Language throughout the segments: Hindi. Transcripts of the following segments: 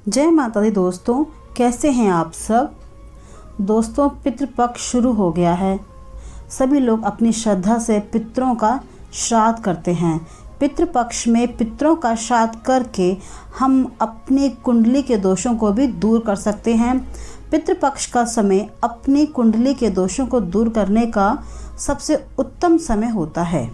जय माता दी दोस्तों, कैसे हैं आप सब। दोस्तों, पितृपक्ष शुरू हो गया है। सभी लोग अपनी श्रद्धा से पितरों का श्राद्ध करते हैं। पितृपक्ष में पितरों का श्राद्ध करके हम अपनी कुंडली के दोषों को भी दूर कर सकते हैं। पितृपक्ष का समय अपनी कुंडली के दोषों को दूर करने का सबसे उत्तम समय होता है।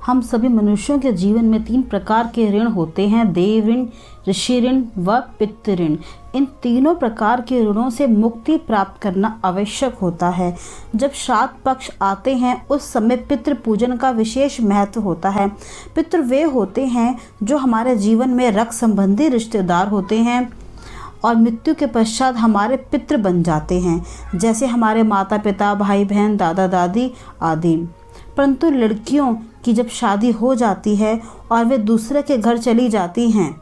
हम सभी मनुष्यों के जीवन में 3 प्रकार के ऋण होते हैं: देव ऋण, ऋषि ऋण व पितृ ऋण। इन तीनों प्रकार के ऋणों से मुक्ति प्राप्त करना आवश्यक होता है। जब श्राद्ध पक्ष आते हैं उस समय पितृ पूजन का विशेष महत्व होता है। पितृ वे होते हैं जो हमारे जीवन में रक्त संबंधी रिश्तेदार होते हैं और मृत्यु के पश्चात हमारे पितृ बन जाते हैं, जैसे हमारे माता पिता, भाई बहन, दादा दादी आदि। परंतु लड़कियों की जब शादी हो जाती है और वे दूसरे के घर चली जाती हैं,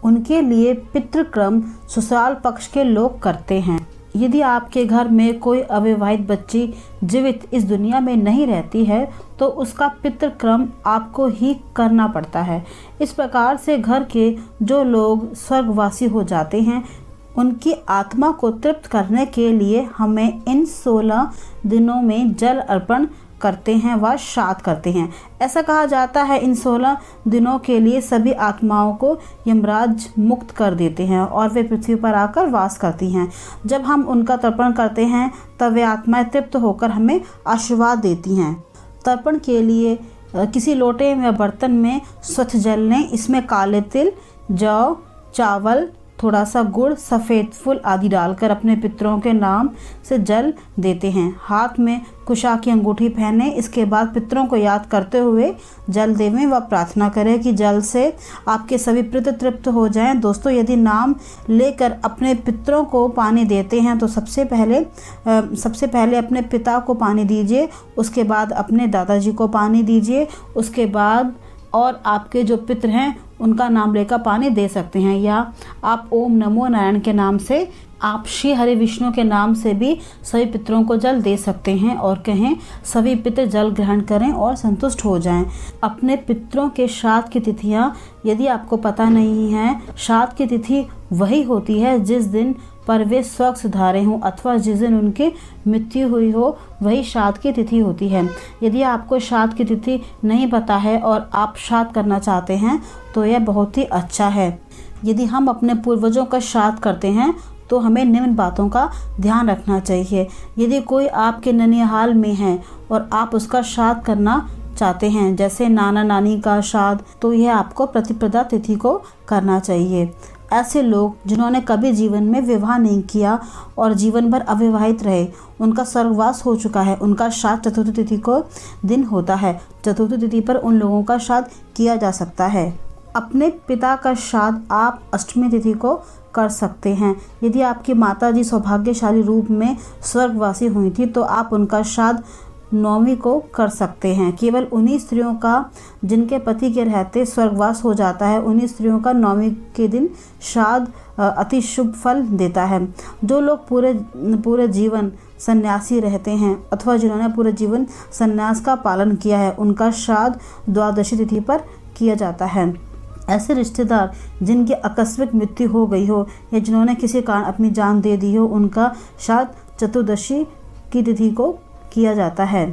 उनके लिए पितृक्रम ससुराल पक्ष के लोग करते हैं। यदि आपके घर में कोई अविवाहित बच्ची जीवित इस दुनिया में नहीं रहती है तो उसका पितृक्रम आपको ही करना पड़ता है। इस प्रकार से घर के जो लोग स्वर्गवासी हो जाते हैं उनकी आत्मा को तृप्त करने के लिए हमें इन 16 दिनों में जल अर्पण करते हैं व श्राद्ध करते हैं। ऐसा कहा जाता है इन 16 दिनों के लिए सभी आत्माओं को यमराज मुक्त कर देते हैं और वे पृथ्वी पर आकर वास करती हैं। जब हम उनका तर्पण करते हैं तब वे आत्माएं तृप्त होकर हमें आशीर्वाद देती हैं। तर्पण के लिए किसी लोटे या बर्तन में स्वच्छ जल लें। इसमें काले तिल, जौ, चावल, थोड़ा सा गुड़, सफ़ेद फूल आदि डालकर अपने पितरों के नाम से जल देते हैं। हाथ में कुशा की अंगूठी पहने। इसके बाद पितरों को याद करते हुए जल देवें व प्रार्थना करें कि जल से आपके सभी पितृ तृप्त हो जाएं। दोस्तों, यदि नाम लेकर अपने पितरों को पानी देते हैं तो सबसे पहले अपने पिता को पानी दीजिए, उसके बाद अपने दादाजी को पानी दीजिए, उसके बाद और आपके जो पितृ हैं उनका नाम लेकर पानी दे सकते हैं। या आप ओम नमो नारायण के नाम से, आप श्री हरि विष्णु के नाम से भी सभी पितरों को जल दे सकते हैं और कहें सभी पितृ जल ग्रहण करें और संतुष्ट हो जाएं। अपने पितरों के श्राद्ध की तिथियां यदि आपको पता नहीं है, श्राद्ध की तिथि वही होती है जिस दिन पर वे स्वर्ग सिधारे हों अथवा जिस दिन उनकी मृत्यु हुई हो, वही श्राद्ध की तिथि होती है। यदि आपको श्राद्ध की तिथि नहीं पता है और आप श्राद्ध करना चाहते हैं तो यह बहुत ही अच्छा है। यदि हम अपने पूर्वजों का श्राद्ध करते हैं तो हमें निम्न बातों का ध्यान रखना चाहिए। यदि कोई आपके ननिहाल में है और आप उसका श्राद्ध करना चाहते हैं, जैसे नाना नानी का श्राद्ध, तो यह आपको प्रतिपदा तिथि को करना चाहिए। ऐसे लोग जिन्होंने कभी जीवन में विवाह नहीं किया और जीवन भर अविवाहित रहे, उनका स्वर्गवास हो चुका है, उनका श्राद्ध चतुर्थ तिथि को दिन होता है। चतुर्थ तिथि पर उन लोगों का श्राद्ध किया जा सकता है। अपने पिता का श्राद्ध आप अष्टमी तिथि को कर सकते हैं। यदि आपकी माताजी सौभाग्यशाली रूप में स्वर्गवासी हुई थी तो आप उनका श्राद्ध 9वीं को कर सकते हैं। केवल उन्हीं स्त्रियों का जिनके पति के रहते स्वर्गवास हो जाता है, उन्हीं स्त्रियों का 9वीं के दिन श्राद्ध अति शुभ फल देता है। जो लोग पूरे जीवन सन्यासी रहते हैं अथवा जिन्होंने पूरे जीवन सन्यास का पालन किया है, उनका श्राद्ध द्वादशी तिथि पर किया जाता है। ऐसे रिश्तेदार जिनकी आकस्मिक मृत्यु हो गई हो या जिन्होंने किसी कारण अपनी जान दे दी हो, उनका श्राद्ध चतुर्दशी की तिथि को किया जाता है।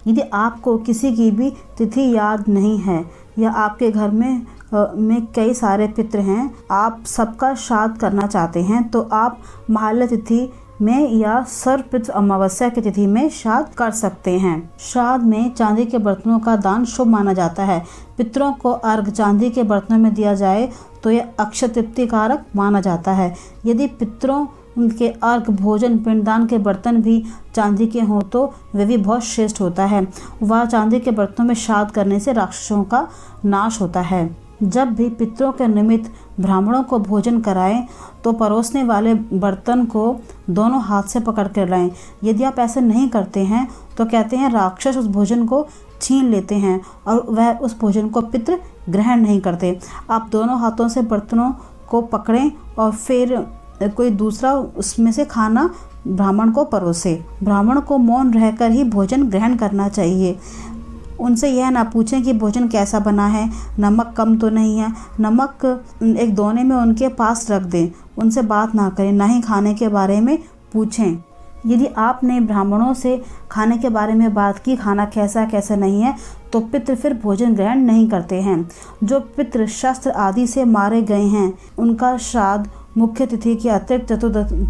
यदि आपको किसी की भी तिथि याद नहीं है या आपके घर में कई सारे पितृ हैं, आप सबका श्राद्ध करना चाहते हैं, तो आप महालय तिथि में या सर्वपितृ अमावस्या की तिथि में श्राद्ध कर सकते हैं। श्राद्ध में चांदी के बर्तनों का दान शुभ माना जाता है। पितरों को अर्घ चांदी के बर्तनों में दिया जाए तो यह अक्षय तृप्ति कारक माना जाता है। यदि पितरों उनके अर्घ, भोजन, पिंडदान के बर्तन भी चांदी के हों तो वे भी बहुत श्रेष्ठ होता है। वह चांदी के बर्तनों में श्राद्ध करने से राक्षसों का नाश होता है। जब भी पितरों के निमित्त ब्राह्मणों को भोजन कराएं तो परोसने वाले बर्तन को दोनों हाथ से पकड़ कर लाएं। यदि आप ऐसे नहीं करते हैं तो कहते हैं राक्षस उस भोजन को छीन लेते हैं और वह उस भोजन को पितृ ग्रहण नहीं करते। आप दोनों हाथों से बर्तनों को पकड़ें और फिर कोई दूसरा उसमें से खाना ब्राह्मण को परोसे। ब्राह्मण को मौन रहकर ही भोजन ग्रहण करना चाहिए। उनसे यह ना पूछें कि भोजन कैसा बना है, नमक कम तो नहीं है। नमक एक दोने में उनके पास रख दें। उनसे बात ना करें, ना ही खाने के बारे में पूछें। यदि आपने ब्राह्मणों से खाने के बारे में बात की, खाना कैसा कैसा नहीं है, तो पितृ फिर भोजन ग्रहण नहीं करते हैं। जो पितृ शस्त्र आदि से मारे गए हैं, उनका श्राद्ध मुख्य तिथि के अतिरिक्त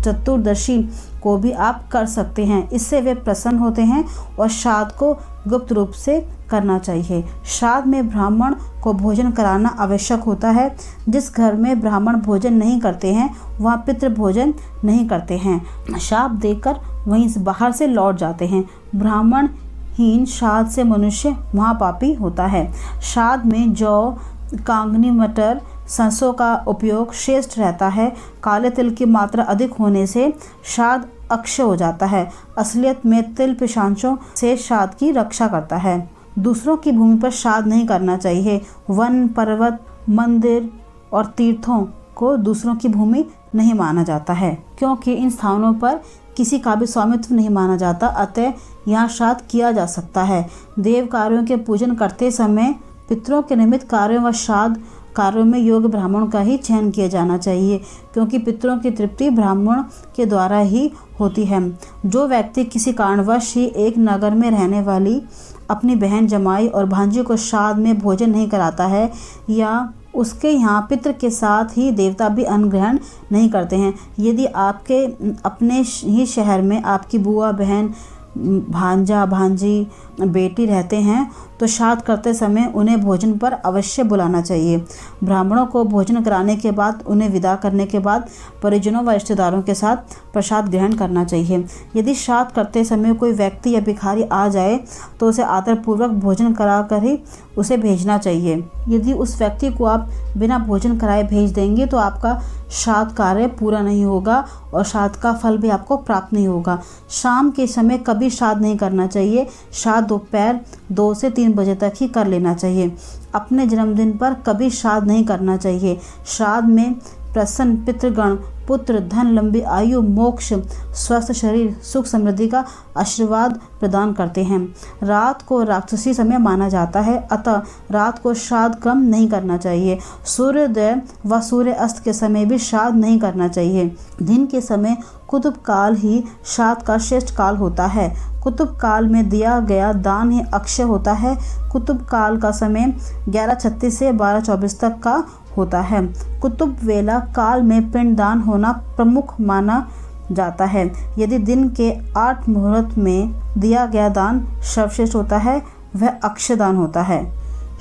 चतुर्दशी को भी आप कर सकते हैं। इससे वे प्रसन्न होते हैं और श्राद्ध को गुप्त रूप से करना चाहिए। श्राद्ध में ब्राह्मण को भोजन कराना आवश्यक होता है। जिस घर में ब्राह्मण भोजन नहीं करते हैं, वहाँ पितृ भोजन नहीं करते हैं, शाप देकर वहीं से बाहर से लौट जाते हैं। ब्राह्मण हीन श्राद्ध से मनुष्य महापापी होता है। श्राद्ध में जौ, कांगनी, मटर, सरसों का उपयोग श्रेष्ठ रहता है। काले तिल की मात्रा अधिक होने से श्राद्ध अक्षय हो जाता है। असलियत में तिल पिशाचों से श्राद्ध की रक्षा करता है। दूसरों की भूमि पर श्राद्ध नहीं करना चाहिए। वन, पर्वत, मंदिर और तीर्थों को दूसरों की भूमि नहीं माना जाता है, क्योंकि इन स्थानों पर किसी का भी स्वामित्व नहीं माना जाता। अतः यहाँ श्राद्ध किया जा सकता है। देव कार्यों के पूजन करते समय पितरों के निमित्त कार्यों व श्राद्ध कार्यों में योग्य ब्राह्मण का ही चयन किया जाना चाहिए, क्योंकि पितरों की तृप्ति ब्राह्मण के द्वारा ही होती है। जो व्यक्ति किसी कारणवश ही एक नगर में रहने वाली अपनी बहन, जमाई और भांजी को श्राद्ध में भोजन नहीं कराता है, या उसके यहाँ पितृ के साथ ही देवता भी अन्न ग्रहण नहीं करते हैं, यदि आपके अपने ही शहर में आपकी बुआ, बहन, भांजा, भांजी, बेटी रहते हैं, तो श्राद्ध करते समय उन्हें भोजन पर अवश्य बुलाना चाहिए। ब्राह्मणों को भोजन कराने के बाद उन्हें विदा करने के बाद परिजनों व रिश्तेदारों के साथ प्रसाद ग्रहण करना चाहिए। यदि श्राद्ध करते समय कोई व्यक्ति या भिखारी आ जाए तो उसे आदरपूर्वक भोजन करा कर ही उसे भेजना चाहिए। यदि उस व्यक्ति को आप बिना भोजन कराए भेज देंगे तो आपका श्राद्ध कार्य पूरा नहीं होगा और श्राद्ध का फल भी आपको प्राप्त नहीं होगा। शाम के समय कभी श्राद्ध नहीं करना चाहिए। श्राद्ध दोपहर 2 से 3 बजे तक ही कर लेना चाहिए। अपने जन्मदिन पर कभी श्राद्ध नहीं करना चाहिए। श्राद्ध में प्रसन्न पितृगण पुत्र, धन, लंबी आयु, मोक्ष, स्वस्थ शरीर, सुख समृद्धि का आशीर्वाद प्रदान करते हैं। रात को राक्षसी समय माना जाता है, अतः रात को श्राद्ध क्रम नहीं करना चाहिए। सूर्योदय व सूर्य अस्त के समय भी श्राद्ध नहीं करना चाहिए। दिन के समय कुतुब काल ही श्राद्ध का श्रेष्ठ काल होता है। कुतुब काल में दिया गया दान ही अक्षय होता है। कुतुब काल का समय 11:36 से 12:24 तक का होता है। कुतुब वेला काल में पिंडदान होना प्रमुख माना जाता है। यदि दिन के 8 मुहूर्त में दिया गया दान सर्वश्रेष्ठ होता है, वह अक्षय दान होता है।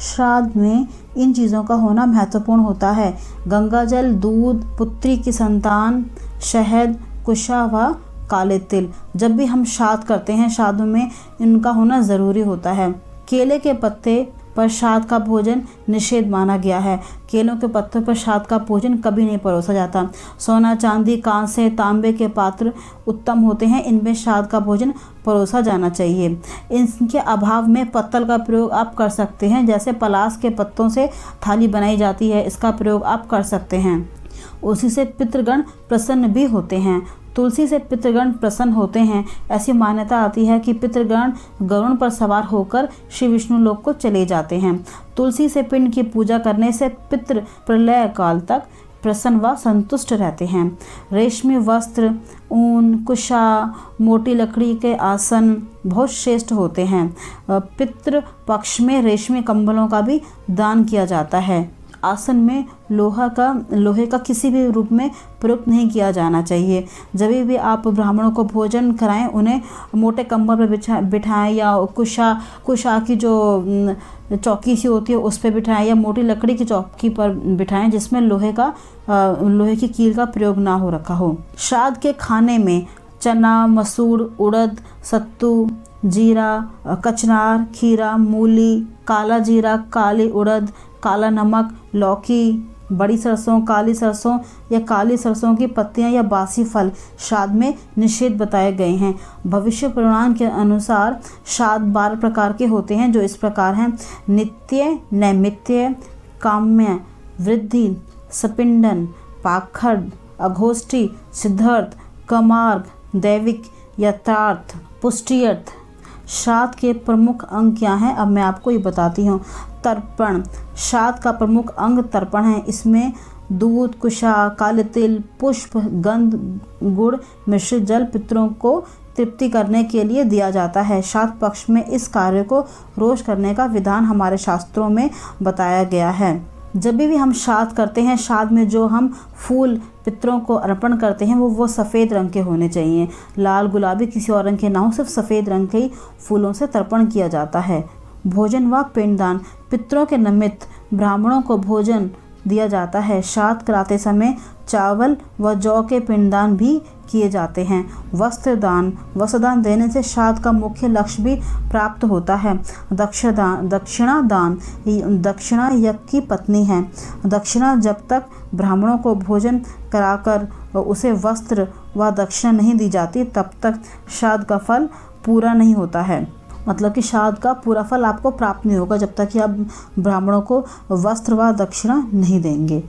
श्राद्ध में इन चीज़ों का होना महत्वपूर्ण होता है। गंगाजल, दूध, पुत्री की संतान, शहद, कुशा व काले तिल। जब भी हम श्राद्ध करते हैं, श्राद्धों में इनका होना ज़रूरी होता है। केले के पत्ते पर श्राद्ध का भोजन निषेध माना गया है। केलों के पत्तों पर श्राद्ध का भोजन कभी नहीं परोसा जाता। सोना, चांदी, कांसे, तांबे के पात्र उत्तम होते हैं, इनमें श्राद्ध का भोजन परोसा जाना चाहिए। इनके अभाव में पत्तल का प्रयोग आप कर सकते हैं, जैसे पलास के पत्तों से थाली बनाई जाती है, इसका प्रयोग आप कर सकते हैं। उसी से पितृगण प्रसन्न भी होते हैं। तुलसी से पितृगण प्रसन्न होते हैं। ऐसी मान्यता आती है कि पितृगण गरुड़ पर सवार होकर श्री विष्णु लोक को चले जाते हैं। तुलसी से पिंड की पूजा करने से पितृ प्रलय काल तक प्रसन्न व संतुष्ट रहते हैं। रेशमी वस्त्र, ऊन, कुशा, मोटी लकड़ी के आसन बहुत श्रेष्ठ होते हैं। पितृ पक्ष में रेशमी कंबलों का भी दान किया जाता है। आसन में लोहे का किसी भी रूप में प्रयोग नहीं किया जाना चाहिए। जब भी आप ब्राह्मणों को भोजन कराएं, उन्हें मोटे कंबल पर बिठाएं या कुशा की जो चौकी सी होती है उस पर बिठाएं, या मोटी लकड़ी की चौकी पर बिठाएं जिसमें लोहे की कील का प्रयोग ना हो रखा हो। श्राद्ध के खाने में चना, मसूर, उड़द, सत्तू, जीरा, कचनार, खीरा, मूली, काला जीरा, काली उड़द, काला नमक, लौकी, बड़ी सरसों, काली सरसों या काली सरसों की पत्तियां या बासी फल श्राद्ध में निषेध बताए गए हैं। भविष्य पुराण के अनुसार श्राद्ध 12 प्रकार के होते हैं, जो इस प्रकार हैं: नित्य, नैमित्य, काम्य, वृद्धि, सपिंडन, पाखंड, अघोष्ठी, सिद्धार्थ, कमार्ग, दैविक, यथार्थ, पुष्टियर्थ। श्राद्ध के प्रमुख अंग क्या हैं, अब मैं आपको ये बताती हूँ। तर्पण, श्राद्ध का प्रमुख अंग तर्पण है। इसमें दूध, कुशा, काले तिल, पुष्प, गंध, गुड़, मिश्रित जल पितरों को तृप्ति करने के लिए दिया जाता है। श्राद्ध पक्ष में इस कार्य को रोज करने का विधान हमारे शास्त्रों में बताया गया है। जब भी हम श्राद्ध करते हैं, श्राद्ध में जो हम फूल पितरों को अर्पण करते हैं वो सफ़ेद रंग के होने चाहिए। लाल, गुलाबी, किसी और रंग के ना हो, सिर्फ सफ़ेद रंग के ही फूलों से तर्पण किया जाता है। भोजन व पिंडदान, पितरों के निमित्त ब्राह्मणों को भोजन दिया जाता है। श्राद्ध कराते समय चावल व जौ के पिंडदान भी किए जाते हैं। वस्त्रदान, वस्त्रदान देने से श्राद्ध का मुख्य लक्ष्य भी प्राप्त होता है। दक्षिणादान, दक्षिणा यज्ञ की पत्नी है। दक्षिणा, जब तक ब्राह्मणों को भोजन कराकर उसे वस्त्र व दक्षिणा नहीं दी जाती तब तक श्राद्ध का फल पूरा नहीं होता है। मतलब कि श्राद्ध का पूरा फल आपको प्राप्त नहीं होगा जब तक कि आप ब्राह्मणों को वस्त्र व दक्षिणा नहीं देंगे।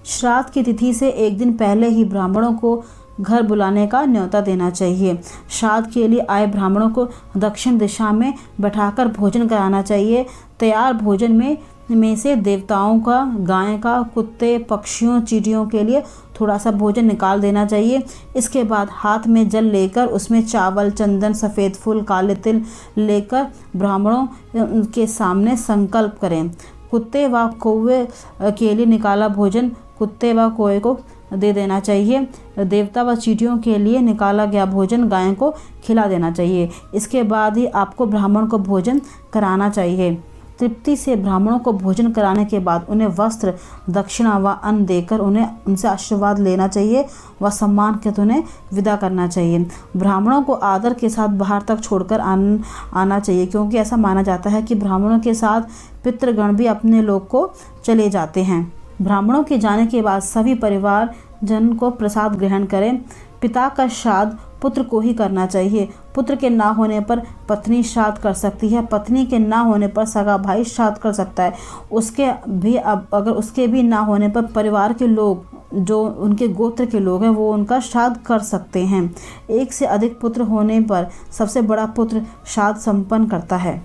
श्राद्ध की तिथि से एक दिन पहले ही ब्राह्मणों को घर बुलाने का न्योता देना चाहिए। श्राद्ध के लिए आए ब्राह्मणों को दक्षिण दिशा में बैठाकर भोजन कराना चाहिए। तैयार भोजन में से देवताओं का, गाय का, कुत्ते, पक्षियों, चींटियों के लिए थोड़ा सा भोजन निकाल देना चाहिए। इसके बाद हाथ में जल लेकर उसमें चावल, चंदन, सफ़ेद फूल, काले तिल लेकर ब्राह्मणों के सामने संकल्प करें। कुत्ते व कौवे के लिए निकाला भोजन कुत्ते व कौवे को दे देना चाहिए। देवता व चींटियों के लिए निकाला गया भोजन गाय को खिला देना चाहिए। इसके बाद ही आपको ब्राह्मण को भोजन कराना चाहिए। तृप्ति से ब्राह्मणों को भोजन कराने के बाद उन्हें वस्त्र, दक्षिणा व अन्न देकर उनसे आशीर्वाद लेना चाहिए व सम्मान के साथ उन्हें विदा करना चाहिए। ब्राह्मणों को आदर के साथ बाहर तक छोड़कर आना चाहिए, क्योंकि ऐसा माना जाता है कि ब्राह्मणों के साथ पितृगण भी अपने लोक को चले जाते हैं। ब्राह्मणों के जाने के बाद सभी परिवार जन को प्रसाद ग्रहण करें। पिता का श्राद्ध पुत्र को ही करना चाहिए। पुत्र के ना होने पर पत्नी श्राद्ध कर सकती है। पत्नी के ना होने पर सगा भाई श्राद्ध कर सकता है। अगर उसके भी ना होने पर परिवार के लोग, जो उनके गोत्र के लोग हैं, वो उनका श्राद्ध कर सकते हैं। एक से अधिक पुत्र होने पर सबसे बड़ा पुत्र श्राद्ध संपन्न करता है।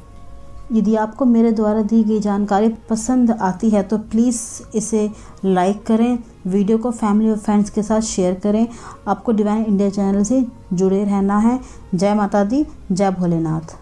यदि आपको मेरे द्वारा दी गई जानकारी पसंद आती है तो प्लीज़ इसे लाइक करें, वीडियो को फैमिली और फ्रेंड्स के साथ शेयर करें। आपको डिवाइन इंडिया चैनल से जुड़े रहना है। जय माता दी, जय भोलेनाथ।